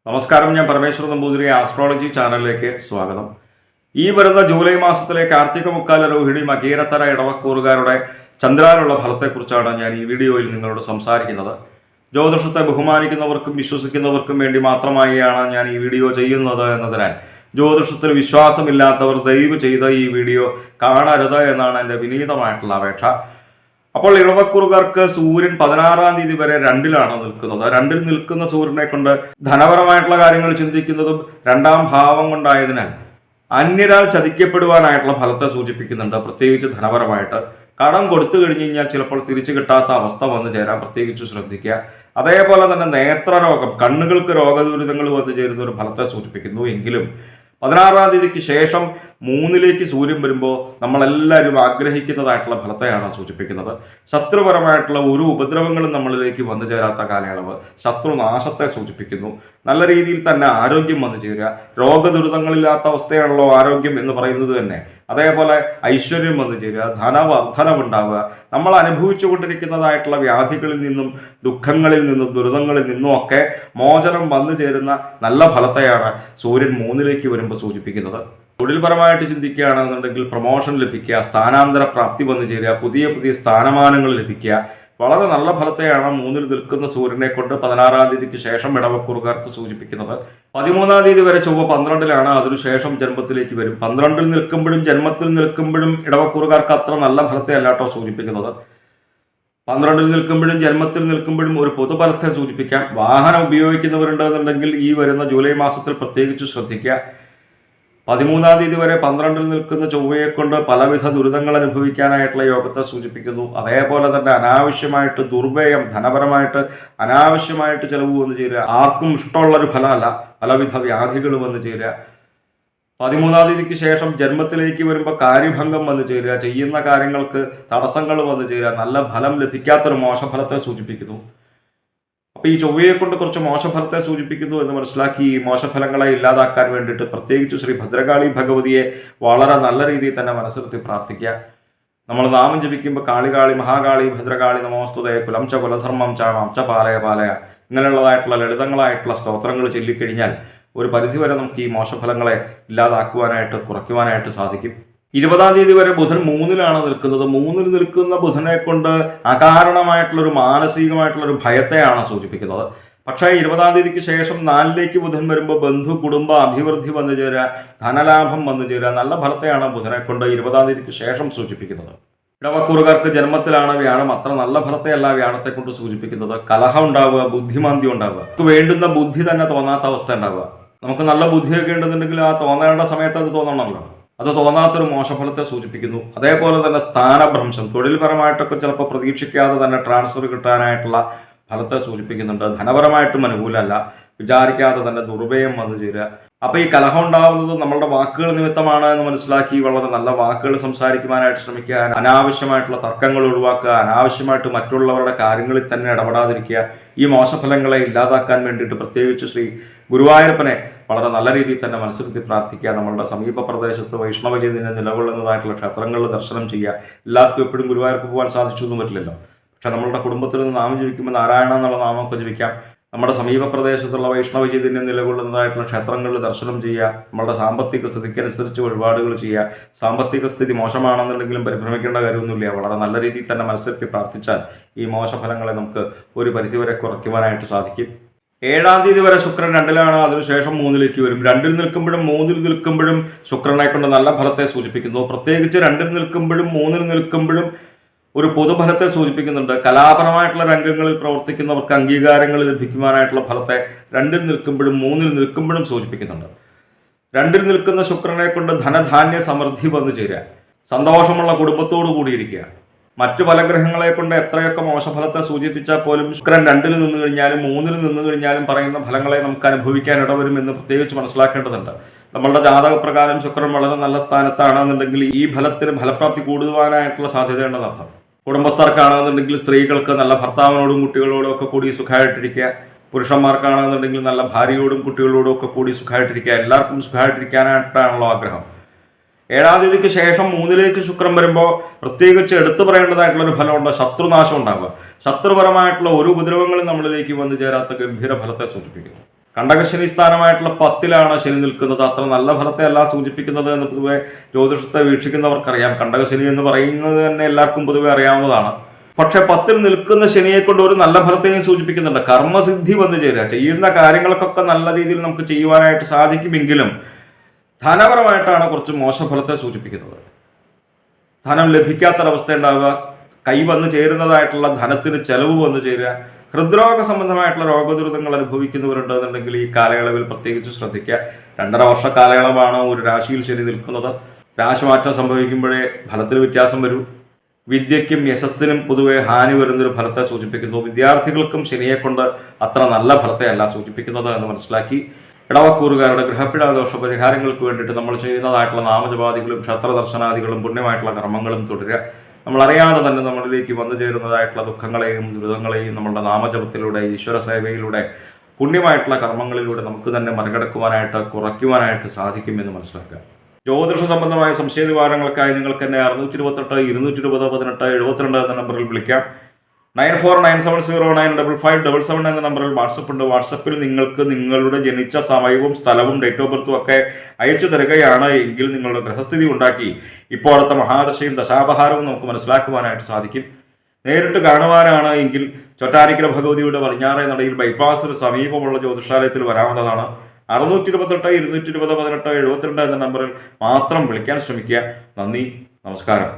നമസ്കാരം, ഞാൻ പരമേശ്വര നമ്പൂതിരി ആസ്ട്രോളജി ചാനലിലേക്ക് സ്വാഗതം. ഈ വരുന്ന ജൂലൈ മാസത്തിലെ കാർത്തിക മുക്കാല രോഹിണി മകീരത്തര ഇടവക്കൂറുകാരുടെ ചന്ദ്രാനുള്ള ഫലത്തെക്കുറിച്ചാണ് ഞാൻ ഈ വീഡിയോയിൽ നിങ്ങളോട് സംസാരിക്കുന്നത്. ജ്യോതിഷത്തെ ബഹുമാനിക്കുന്നവർക്കും വിശ്വസിക്കുന്നവർക്കും വേണ്ടി മാത്രമായാണ് ഞാൻ ഈ വീഡിയോ ചെയ്യുന്നത് എന്നതിനാൽ ജ്യോതിഷത്തിൽ വിശ്വാസമില്ലാത്തവർ ദയവ് ചെയ്ത് ഈ വീഡിയോ കാണരുത് എന്നാണ് എൻ്റെ വിനീതമായിട്ടുള്ള അപേക്ഷ. അപ്പോൾ ഇടവക്കൂറുകാർക്ക് സൂര്യൻ 16-ാം തീയതി വരെ 2-ലാണ് നിൽക്കുന്നത്. 2-ൽ നിൽക്കുന്ന സൂര്യനെ കൊണ്ട് ധനപരമായിട്ടുള്ള കാര്യങ്ങൾ ചിന്തിക്കുന്നതും 2-ാം ഭാവം കൊണ്ടായതിനാൽ അന്യരാൽ ചതിക്കപ്പെടുവാനായിട്ടുള്ള ഫലത്തെ സൂചിപ്പിക്കുന്നുണ്ട്. പ്രത്യേകിച്ച് ധനപരമായിട്ട് കടം കൊടുത്തു കഴിഞ്ഞു കഴിഞ്ഞാൽ ചിലപ്പോൾ തിരിച്ചു കിട്ടാത്ത അവസ്ഥ വന്നു ചേരാൻ പ്രത്യേകിച്ച് ശ്രദ്ധിക്കുക. അതേപോലെ തന്നെ നേത്രരോഗം, കണ്ണുകൾക്ക് രോഗദുരിതങ്ങൾ വന്നു ചേരുന്ന ഒരു ഫലത്തെ സൂചിപ്പിക്കുന്നു. എങ്കിലും 16-ാം തീയതിക്ക് ശേഷം 3-ലേക്ക് സൂര്യൻ വരുമ്പോൾ നമ്മളെല്ലാവരും ആഗ്രഹിക്കുന്നതായിട്ടുള്ള ഫലത്തെയാണ് സൂചിപ്പിക്കുന്നത്. ശത്രുപരമായിട്ടുള്ള ഒരു ഉപദ്രവങ്ങളും നമ്മളിലേക്ക് വന്നു ചേരാത്ത കാലയളവ്, ശത്രുനാശത്തെ സൂചിപ്പിക്കുന്നു. നല്ല രീതിയിൽ തന്നെ ആരോഗ്യം വന്നു ചേരുക. രോഗദുരിതങ്ങളില്ലാത്ത അവസ്ഥയാണല്ലോ ആരോഗ്യം എന്ന് പറയുന്നത് തന്നെ. അതേപോലെ ഐശ്വര്യം വന്നു ചേരുക, ധനവർദ്ധനവുണ്ടാവുക, നമ്മൾ അനുഭവിച്ചു കൊണ്ടിരിക്കുന്നതായിട്ടുള്ള വ്യാധികളിൽ നിന്നും ദുഃഖങ്ങളിൽ നിന്നും ദുരിതങ്ങളിൽ നിന്നും ഒക്കെ മോചനം വന്നു ചേരുന്ന നല്ല ഫലത്തെയാണ് സൂര്യൻ 3-ലേക്ക് വരുമ്പോൾ സൂചിപ്പിക്കുന്നത്. തൊഴിൽപരമായിട്ട് ചിന്തിക്കുകയാണെന്നുണ്ടെങ്കിൽ പ്രൊമോഷൻ ലഭിക്കുക, സ്ഥാനാന്തര പ്രാപ്തി വന്നു ചേരുക, പുതിയ പുതിയ സ്ഥാനമാനങ്ങൾ ലഭിക്കുക, വളരെ നല്ല ഫലത്തെയാണ് 3-ൽ നിൽക്കുന്ന സൂര്യനെ കൊണ്ട് 16-ാം തീയതിക്ക് ശേഷം ഇടവക്കൂറുകാർക്ക് സൂചിപ്പിക്കുന്നത്. 13-ാം തീയതി വരെ ചൊവ്വ 12-ലാണ്, അതിനുശേഷം ജന്മത്തിലേക്ക് വരും. 12-ൽ നിൽക്കുമ്പോഴും ജന്മത്തിൽ നിൽക്കുമ്പോഴും ഇടവക്കൂറുകാർക്ക് അത്ര നല്ല ഫലത്തെ അല്ലാട്ടോ സൂചിപ്പിക്കുന്നത്. 12-ൽ നിൽക്കുമ്പോഴും ജന്മത്തിൽ നിൽക്കുമ്പോഴും ഒരു പൊതുഫലത്തെ സൂചിപ്പിക്കാം. വാഹനം ഉപയോഗിക്കുന്നവരുണ്ടെന്നുണ്ടെങ്കിൽ ഈ വരുന്ന ജൂലൈ മാസത്തിൽ പ്രത്യേകിച്ച് ശ്രദ്ധിക്കുക. 13-ാം തീയതി വരെ 12-ൽ നിൽക്കുന്ന ചൊവ്വയെ കൊണ്ട് പലവിധ ദുരിതങ്ങൾ അനുഭവിക്കാനായിട്ടുള്ള യോഗത്തെ സൂചിപ്പിക്കുന്നു. അതേപോലെ തന്നെ അനാവശ്യമായിട്ട് ദുർവ്യയം, ധനപരമായിട്ട് അനാവശ്യമായിട്ട് ചിലവ് വന്നു ചേരുക, ആർക്കും ഇഷ്ടമുള്ളൊരു ഫലമല്ല. പലവിധ വ്യാധികൾ വന്നു ചേരുക. 13-ാം തീയതിക്ക് ശേഷം ജന്മത്തിലേക്ക് വരുമ്പോൾ കാര്യഭംഗം വന്നു ചേരുക, ചെയ്യുന്ന കാര്യങ്ങൾക്ക് തടസ്സങ്ങൾ വന്നു ചേരുക, നല്ല ഫലം ലഭിക്കാത്തൊരു മോശഫലത്തെ സൂചിപ്പിക്കുന്നു. അപ്പോൾ ഈ ചൊവ്വയെ കൊണ്ട് കുറച്ച് മോശഫലത്തെ സൂചിപ്പിക്കുന്നു എന്ന് മനസ്സിലാക്കി ഈ മോശഫലങ്ങളെ ഇല്ലാതാക്കാൻ വേണ്ടിയിട്ട് പ്രത്യേകിച്ച് ശ്രീ ഭദ്രകാളി ഭഗവതിയെ വളരെ നല്ല രീതിയിൽ തന്നെ മനസ്സിരുത്തി പ്രാർത്ഥിക്കുക. നമ്മൾ നാമം ജപിക്കുമ്പോൾ കാളികാളി, മഹാകാളി, ഭദ്രകാളി നമോസ്തുതേ, കുലം ച കുലധർമ്മം ച മാം ച പാലയ പാലയ, ഇങ്ങനെയുള്ളതായിട്ടുള്ള ലളിതങ്ങളായിട്ടുള്ള സ്തോത്രങ്ങൾ ചൊല്ലിക്കഴിഞ്ഞാൽ ഒരു പരിധിവരെ നമുക്ക് ഈ മോശഫലങ്ങളെ ഇല്ലാതാക്കുവാനായിട്ട്, കുറയ്ക്കുവാനായിട്ട് സാധിക്കും. 20-ാം തീയതി വരെ ബുധൻ 3-ലാണ് നിൽക്കുന്നത്. 3-ൽ നിൽക്കുന്ന ബുധനെ കൊണ്ട് അകാരണമായിട്ടുള്ളൊരു മാനസികമായിട്ടുള്ളൊരു ഭയത്തെയാണ് സൂചിപ്പിക്കുന്നത്. പക്ഷേ 20-ാം തീയതിക്ക് ശേഷം 4-ലേക്ക് ബുധൻ വരുമ്പോൾ ബന്ധു കുടുംബ അഭിവൃദ്ധി വന്നു ചേരുക, ധനലാഭം വന്നു ചേരുക, നല്ല ഫലത്തെയാണ് ബുധനെ കൊണ്ട് 20-ാം തീയതിക്ക് ശേഷം സൂചിപ്പിക്കുന്നത്. ഇടവക്കൂറുകാർക്ക് ജന്മത്തിലാണ് വ്യാഴം, അത്ര നല്ല ഫലത്തെയല്ല വ്യാഴത്തെ കൊണ്ട് സൂചിപ്പിക്കുന്നത്. കലഹം ഉണ്ടാവുക, ബുദ്ധിമാന്ദ്യം ഉണ്ടാവുക, നമുക്ക് വേണ്ടുന്ന ബുദ്ധി തന്നെ തോന്നാത്ത അവസ്ഥ ഉണ്ടാവുക. നമുക്ക് നല്ല ബുദ്ധിയൊക്കെ ഉണ്ടെന്നുണ്ടെങ്കിൽ ആ തോന്നേണ്ട സമയത്ത് അത് തോന്നണമല്ലോ. അത് തോന്നാത്തൊരു മോശഫലത്തെ സൂചിപ്പിക്കുന്നു. അതേപോലെ തന്നെ സ്ഥാനഭ്രംശം, തൊഴിൽപരമായിട്ടൊക്കെ ചിലപ്പോൾ പ്രതീക്ഷിക്കാതെ തന്നെ ട്രാൻസ്ഫർ കിട്ടാനായിട്ടുള്ള ഫലത്തെ സൂചിപ്പിക്കുന്നുണ്ട്. ധനപരമായിട്ടും അനുകൂലമല്ല, വിചാരിക്കാതെ തന്നെ ദുർവ്യയം വന്നു ചേരുക. അപ്പോൾ ഈ കലഹം ഉണ്ടാകുന്നത് നമ്മളുടെ വാക്കുകൾ നിമിത്തമാണ് എന്ന് മനസ്സിലാക്കി വളരെ നല്ല വാക്കുകൾ സംസാരിക്കുവാനായിട്ട് ശ്രമിക്കുക. അനാവശ്യമായിട്ടുള്ള തർക്കങ്ങൾ ഒഴിവാക്കുക, അനാവശ്യമായിട്ട് മറ്റുള്ളവരുടെ കാര്യങ്ങളിൽ തന്നെ ഇടപെടാതിരിക്കുക. ഈ മോശഫലങ്ങളെ ഇല്ലാതാക്കാൻ വേണ്ടിയിട്ട് പ്രത്യേകിച്ച് ശ്രീ ഗുരുവായൂരപ്പനെ വളരെ നല്ല രീതിയിൽ തന്നെ മനസ്സിരുത്തി പ്രാർത്ഥിക്കുക. നമ്മളുടെ സമീപ പ്രദേശത്ത് വൈഷ്ണവ ചൈതന്യം നിലകൊള്ളുന്നതായിട്ടുള്ള ക്ഷേത്രങ്ങളിൽ ദർശനം ചെയ്യുക. എല്ലാവർക്കും എപ്പോഴും ഗുരുവായൂർക്ക് പോകാൻ സാധിച്ചു എന്നും പറ്റില്ലല്ലോ. പക്ഷെ നമ്മളുടെ കുടുംബത്തിൽ നിന്ന് നാമം ജപിക്കുമ്പോൾ നാരായണ എന്നുള്ള നാമമൊക്കെ ജപിക്കാം. നമ്മുടെ സമീപ പ്രദേശത്തുള്ള വൈഷ്ണവ ചൈതന്യം നിലകൊള്ളുന്നതായിട്ടുള്ള ക്ഷേത്രങ്ങളിൽ ദർശനം ചെയ്യുക. നമ്മളുടെ സാമ്പത്തിക സ്ഥിതിക്കനുസരിച്ച് വഴിപാടുകൾ ചെയ്യുക. സാമ്പത്തിക സ്ഥിതി മോശമാണെന്നുണ്ടെങ്കിലും പരിഭ്രമിക്കേണ്ട കാര്യമൊന്നുമില്ല. വളരെ നല്ല രീതിയിൽ തന്നെ മനസ്സിരുത്തി പ്രാർത്ഥിച്ചാൽ ഈ മോശഫലങ്ങളെ നമുക്ക് ഒരു പരിധിവരെ കുറയ്ക്കുവാനായിട്ട് സാധിക്കും. 7-ാം തീയതി വരെ ശുക്രൻ 2-ലാണ്, അതിനുശേഷം 3-ലേക്ക് വരും. 2-ൽ നിൽക്കുമ്പോഴും 3-ൽ നിൽക്കുമ്പോഴും ശുക്രനെ കൊണ്ട് നല്ല ഫലത്തെ സൂചിപ്പിക്കുന്നു. പ്രത്യേകിച്ച് 2-ൽ നിൽക്കുമ്പോഴും 3-ൽ നിൽക്കുമ്പോഴും ഒരു പൊതുഫലത്തെ സൂചിപ്പിക്കുന്നുണ്ട്. കലാപരമായിട്ടുള്ള രംഗങ്ങളിൽ പ്രവർത്തിക്കുന്നവർക്ക് അംഗീകാരങ്ങൾ ലഭിക്കുവാനായിട്ടുള്ള ഫലത്തെ 2-ൽ നിൽക്കുമ്പോഴും 3-ൽ നിൽക്കുമ്പോഴും സൂചിപ്പിക്കുന്നുണ്ട്. 2-ൽ നിൽക്കുന്ന ശുക്രനെ കൊണ്ട് ധനധാന്യ സമൃദ്ധി വന്നു ചേരുക, സന്തോഷമുള്ള കുടുംബത്തോടു കൂടിയിരിക്കുക. മറ്റു പല ഗ്രഹങ്ങളെ കൊണ്ട് എത്രയൊക്കെ മോശഫലത്തെ സൂചിപ്പിച്ചാൽ പോലും ശുക്രൻ 2-ൽ നിന്ന് കഴിഞ്ഞാലും 3-ൽ നിന്ന് കഴിഞ്ഞാലും പറയുന്ന ഫലങ്ങളെ നമുക്ക് അനുഭവിക്കാൻ ഇടവരുമെന്ന് പ്രത്യേകിച്ച് മനസ്സിലാക്കേണ്ടതുണ്ട്. നമ്മളുടെ ജാതകപ്രകാരം ശുക്രൻ വളരെ നല്ല സ്ഥാനത്താണെന്നുണ്ടെങ്കിൽ ഈ ഫലത്തിന് ഫലപ്രാപ്തി കൂടുവാനായിട്ടുള്ള സാധ്യതയുണ്ടെന്നർത്ഥം. കുടുംബസ്ഥർക്കാണെന്നുണ്ടെങ്കിൽ സ്ത്രീകൾക്ക് നല്ല ഭർത്താവിനോടും കുട്ടികളോടും ഒക്കെ കൂടി സുഖമായിട്ടിരിക്കുക, പുരുഷന്മാർക്കാണെന്നുണ്ടെങ്കിൽ നല്ല ഭാര്യയോടും കുട്ടികളോടും ഒക്കെ കൂടി സുഖമായിട്ടിരിക്കുക. എല്ലാവർക്കും സുഖമായിട്ടിരിക്കാനായിട്ടാണല്ലോ ആഗ്രഹം. 7-ാം തീയതിക്ക് ശേഷം 3-ലേക്ക് ശുക്രൻ വരുമ്പോൾ പ്രത്യേകിച്ച് എടുത്തു പറയേണ്ടതായിട്ടുള്ളൊരു ഫലമുണ്ട്, ശത്രുനാശം ഉണ്ടാവുക. ശത്രുപരമായിട്ടുള്ള ഒരു ഉപദ്രവങ്ങളും നമ്മളിലേക്ക് വന്നു ചേരാത്ത ഗംഭീര ഫലത്തെ സൂചിപ്പിക്കുന്നു. കണ്ടകശനി സ്ഥാനമായിട്ടുള്ള 10-ലാണ് ശനി നിൽക്കുന്നത്. അത്ര നല്ല ഫലത്തെ അല്ല സൂചിപ്പിക്കുന്നത് എന്ന് പൊതുവെ ജ്യോതിഷത്തെ വീക്ഷിക്കുന്നവർക്കറിയാം. കണ്ടകശനി എന്ന് പറയുന്നത് തന്നെ എല്ലാവർക്കും പൊതുവെ അറിയാവുന്നതാണ്. പക്ഷെ 10-ൽ നിൽക്കുന്ന ശനിയെ കൊണ്ട് ഒരു നല്ല ഫലത്തെയും സൂചിപ്പിക്കുന്നുണ്ട്. കർമ്മസിദ്ധി വന്നു ചേരുക, ചെയ്യുന്ന കാര്യങ്ങൾക്കൊക്കെ നല്ല രീതിയിൽ നമുക്ക് ചെയ്യുവാനായിട്ട് സാധിക്കുമെങ്കിലും ധനപരമായിട്ടാണ് കുറച്ച് മോശഫലത്തെ സൂചിപ്പിക്കുന്നത്. ധനം ലഭിക്കാത്തൊരവസ്ഥ ഉണ്ടാവുക, കൈ വന്നു ചേരുന്നതായിട്ടുള്ള ധനത്തിന് ചെലവ് വന്നു ചേരുക, ഹൃദ്രോഗ സംബന്ധമായിട്ടുള്ള രോഗദുരിതങ്ങൾ അനുഭവിക്കുന്നവരുണ്ടെന്നുണ്ടെങ്കിൽ ഈ കാലയളവിൽ പ്രത്യേകിച്ച് ശ്രദ്ധിക്കുക. 2.5 വർഷ കാലയളവാണ് ഒരു രാശിയിൽ ശനി നിൽക്കുന്നത്. രാശിമാറ്റം സംഭവിക്കുമ്പോഴേ ഫലത്തിൽ വ്യത്യാസം വരൂ. വിദ്യയ്ക്കും യശസ്സിനും പൊതുവെ ഹാനി വരുന്നൊരു ഫലത്തെ സൂചിപ്പിക്കുന്നു. വിദ്യാർത്ഥികൾക്കും ശനിയെ കൊണ്ട് അത്ര നല്ല ഫലത്തെ അല്ല സൂചിപ്പിക്കുന്നത് എന്ന് മനസ്സിലാക്കി ഇടവക്കൂറുകാരുടെ ഗ്രഹപ്പിഴ ദോഷ പരിഹാരങ്ങൾക്ക് വേണ്ടിയിട്ട് നമ്മൾ ചെയ്യുന്നതായിട്ടുള്ള നാമജപാദികളും ക്ഷേത്രദർശനാദികളും പുണ്യമായിട്ടുള്ള കർമ്മങ്ങളും തുടരുക. നമ്മളറിയാതെ തന്നെ നമ്മളിലേക്ക് വന്നു ചേരുന്നതായിട്ടുള്ള ദുഃഖങ്ങളെയും ദുരിതങ്ങളെയും നമ്മളുടെ നാമജപത്തിലൂടെ, ഈശ്വര സേവയിലൂടെ, പുണ്യമായിട്ടുള്ള കർമ്മങ്ങളിലൂടെ നമുക്ക് തന്നെ മറികടക്കുവാനായിട്ട്, കുറയ്ക്കുവാനായിട്ട് സാധിക്കുമെന്ന് മനസ്സിലാക്കുക. ജ്യോതിഷ സംബന്ധമായ സംശയ നിവാരണങ്ങൾക്കായി നിങ്ങൾക്ക് എന്നെ 628 220 18 72 എന്ന നമ്പറിൽ വിളിക്കാം. 9497095577 എന്ന നമ്പറിൽ വാട്സപ്പ് ഉണ്ട്. വാട്സപ്പിൽ നിങ്ങൾക്ക് നിങ്ങളുടെ ജനിച്ച സമയവും സ്ഥലവും ഡേറ്റ് ഓഫ് ബർത്തും ഒക്കെ അയച്ചു തരികയാണ് എങ്കിൽ നിങ്ങളുടെ ഗ്രഹസ്ഥിതി ഉണ്ടാക്കി ഇപ്പോഴത്തെ മഹാദശയും ദശാപഹാരവും നമുക്ക് മനസ്സിലാക്കുവാനായിട്ട് സാധിക്കും. നേരിട്ട് കാണുവാനാണ് എങ്കിൽ ചോറ്റാനിക്കര ഭഗവതിയുടെ പടിഞ്ഞാറേ നടയിൽ ബൈപ്പാസിന് സമീപമുള്ള ജ്യോതിഷാലയത്തിൽ വരാവുന്നതാണ്. 628 220 18 72 എന്ന നമ്പറിൽ മാത്രം വിളിക്കാൻ ശ്രമിക്കുക. നന്ദി, നമസ്കാരം.